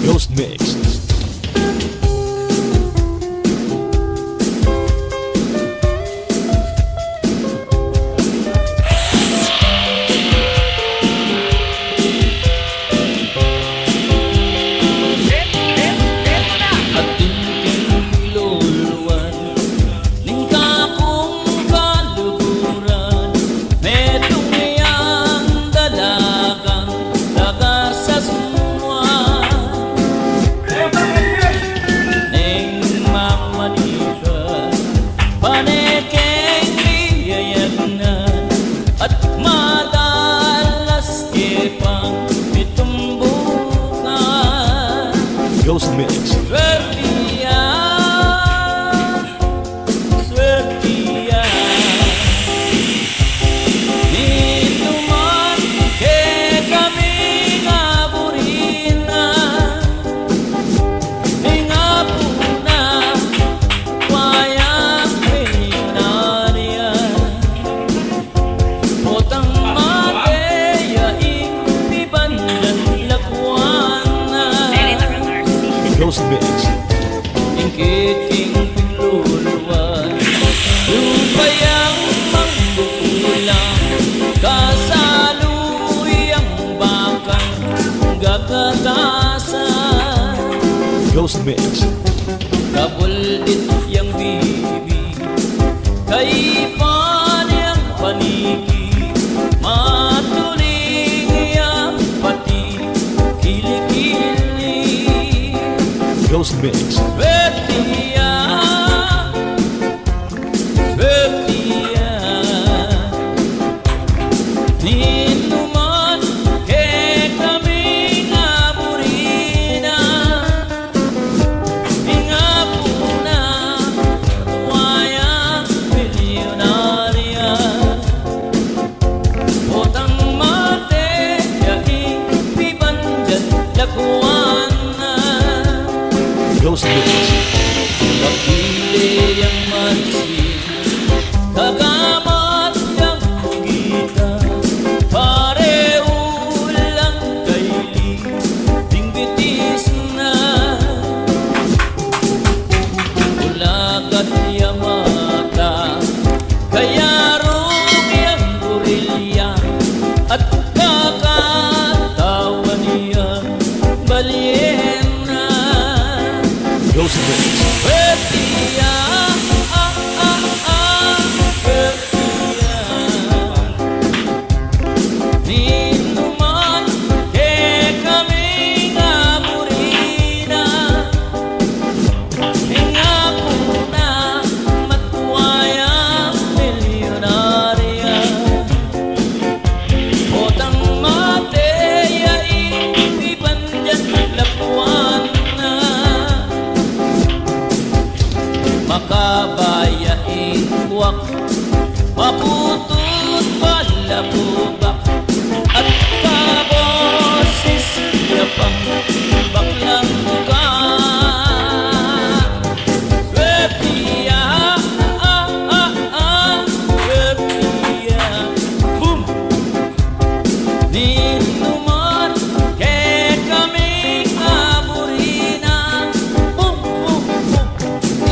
Ghost Mix. Ghost Mix. Ghost Mix. Ingkiting pinluluan, lupayang manggukulang, kasaluyang bakang gagatasan. Ghost Mix. Kabuldit yang bibi, kaipan yang paniki, matuling yang pati, kilikili. Ghost Mix. Setia, setia, ninuman ke kami ngapurina, ingapuna wayang milyonarya, potang mate yaing pipanjan lakuan. Ghost Mix. Kapili yang masin, kagamat yang kikita, pareulang kaili, tingbitis na. Ulagat yang mata, kayarong yang burilya, at kakatawan niya balyen. Ghost Mix. Setia, setia, ninuman ke kami ngapurina, ingapuna matwayang milyonarya, potang mate yaing ipanjan lapuan. Makabayain buwak, maputut palabubak, at kabosis na pang baklang muka. Setia, setia, boom. Ninuman ke kami ngapurina, boom, boom, boom.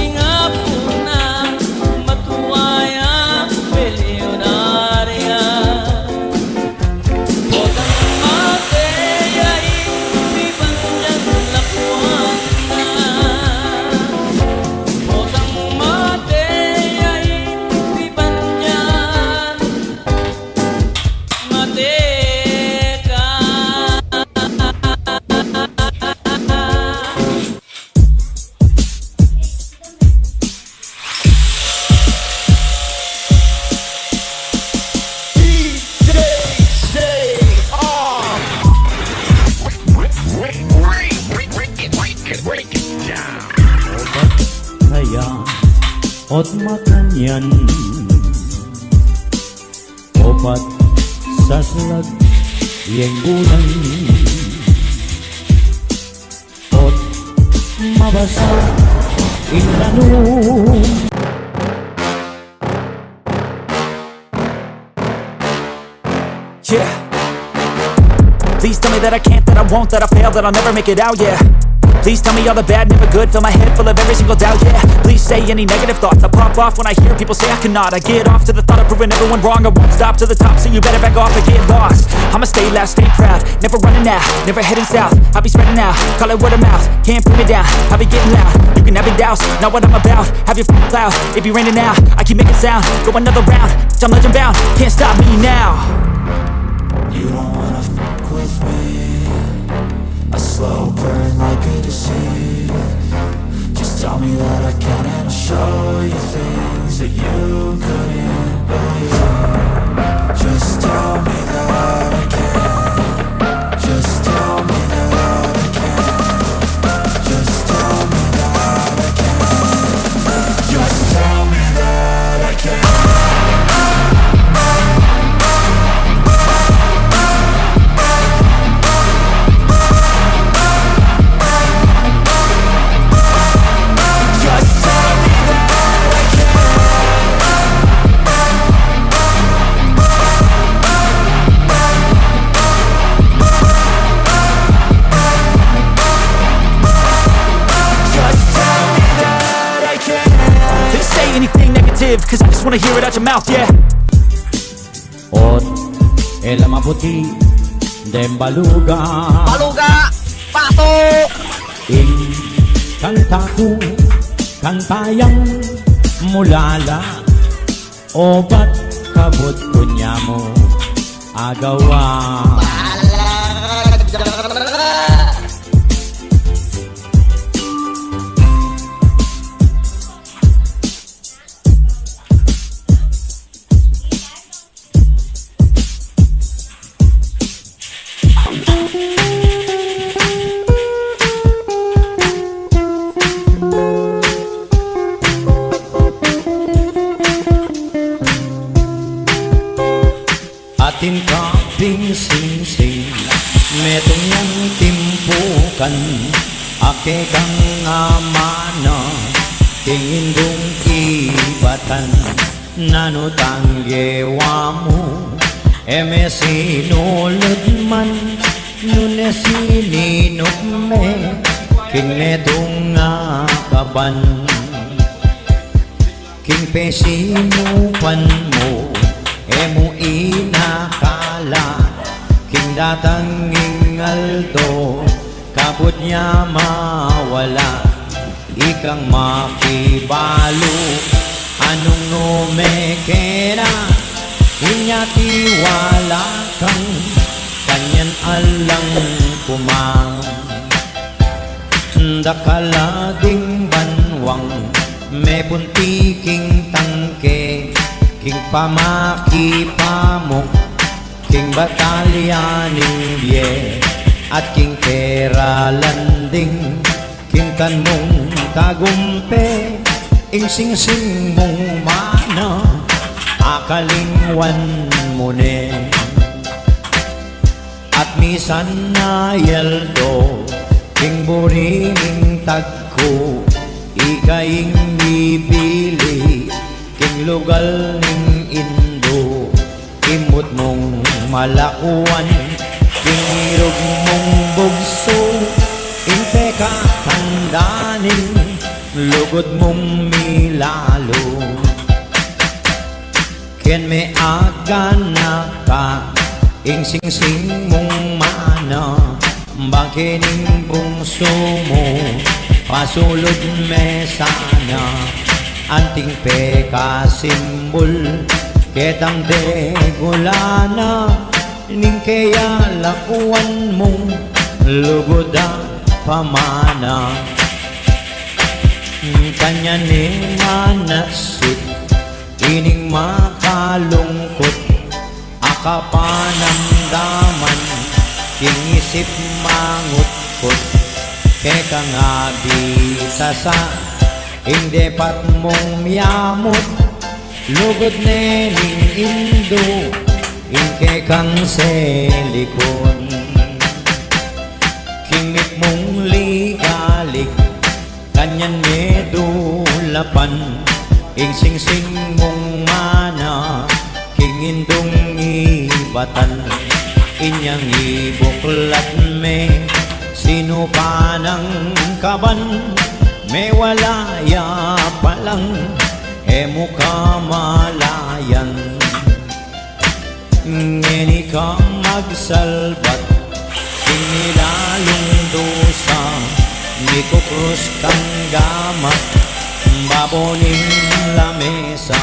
Ingapuna matuwayang milyonarya, potang mate yaing pipanjan lakuan na, potang mate yaing pipanjan mateka. Kaya ot makanyan opat saslag yang bulan ot mabasa ilano. Yeah. Please tell me that I can't, that I won't, that I fail, that I'll never make it out, yeah. Please tell me all the bad, never good, fill my head full of every single doubt, yeah. Please say any negative thoughts, I pop off when I hear people say I cannot. I get off to the thought of proving everyone wrong, I won't stop to the top, so you better back off and get lost. I'ma stay loud, stay proud, never running out, never heading south. I'll be spreading out, call it word of mouth, can't put me down, I'll be getting loud. You can have your doubts, not what I'm about, have your f***ing cloud, it be raining now. I keep making sound, go another round, I'm legend bound, can't stop me now. You don't wanna fuck with me. A slow burn like a disease. Just tell me that I can and I'll show you things that you couldn't believe. Just tell me that I can. Just tell me that I can. Just tell me that I can. Just tell me that I can. Cause I just wanna hear it out your mouth, yeah. Ot el maputi dem baluga. Baluga! Pato! Ing kantaku kantayang mulala. Obat kabut kunyamu agawa. Atin kaping sing-sing metong yang timpukan ake kang amana tingindong ibatan nanutang gewamu eme sinulod man nunes sininok me king metong kaban king pesinupan mo emo inakala king datang ingaldo kabut niya mawala ikang makibalo anong numekera inyatiwala kang kanyan alang kumang dakala ding banwang may puntiking tangke king pamaki pamok king batalyaning biye at king pera landing king kanmong tagumpe ing sing-sing mong mana akalingwan mo ne at misan na yeldo king buring tagko ikaing ibili king lugal ning indo imot mong malakuan king irog mong bugso ing teka tandanin lugod mong milalo ken me agana ka ing sing-sing mong mana bakining bungso mo pasulod me sana anting peka simbol ketang de gulana ning kaya lakuan mong lugoda pamana kanya ni manasut ining makalungkot akapanamdaman king isip mangutkot keka nga bisasa hindi pat mong miyamot lugod nening indo ingke kang selikon kimik mong ligalig kanyan medulapan ing singsing mong mana kingindong ibatan inyang ibuklat me sino pa ng kaban may walaya palang mukha malayan ngeni ka magsalbat inilalong dosa ni kukrus kang gamat baboning lamesa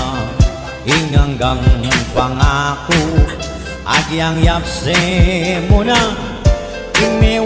inganggang pangako agyang yapse mo na ing